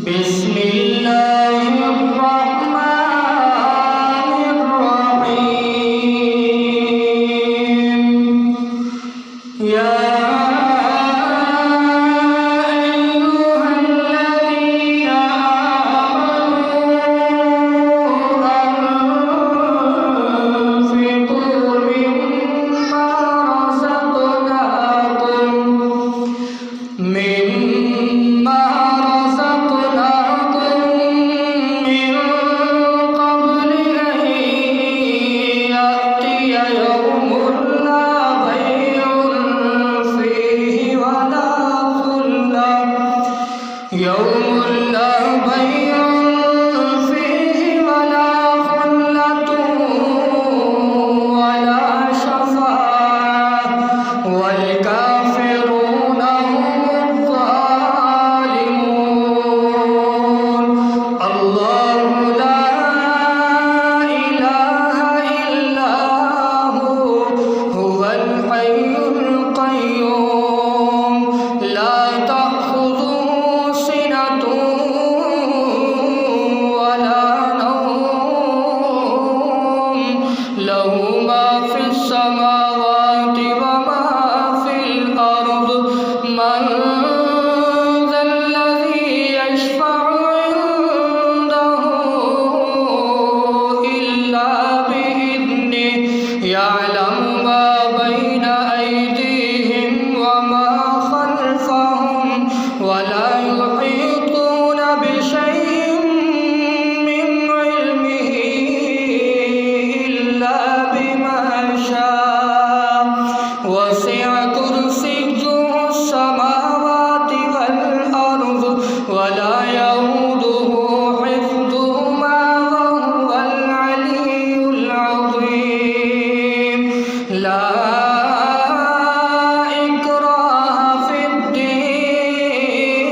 بسم الله الرحمن الرحيم يا أيها الذين آمنوا أنفقوا مما رزقناكم من قبل أن يأتي يوم لا بيع فيه ولا خلة ولا شفاعة والكافرون هم الظالمون الله لا إله إلا هو الحي القيوم لا تأخذه سنة ولا نوم له ما في السماوات وما في الأرض من ذا الذي يشفع عنده إلا بإذنه يعلم ما بين أيديهم وما خلفهم ولا يحيطون بشيء من علمه إلا بما شاء وسع كرسيه السماوات والأرض ولا يؤوده حفظهما وهو العلي العظيم لا إكراه في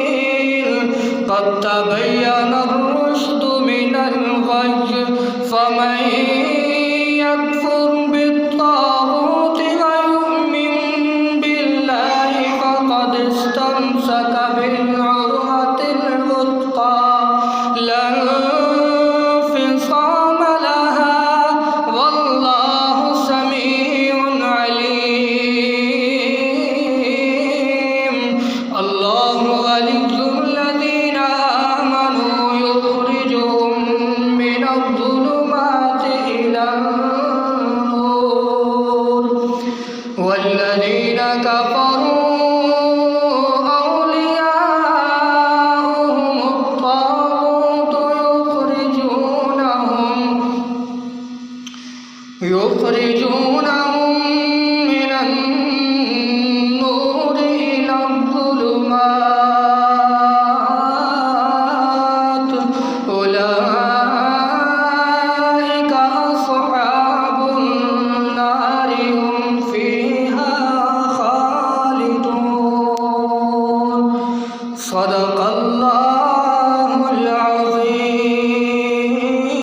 الدين قد تبين الرشد من الغي فمن يكفر بالطاغوت ويؤمن بالله فقد استمسك بالعروة الوثقى لا انفصام لها والله سميع عليم الله ولي الذين آمنوا يخرجهم من الظلمات إلى النور والذين كفروا أولياؤهم الطاغوت يخرجون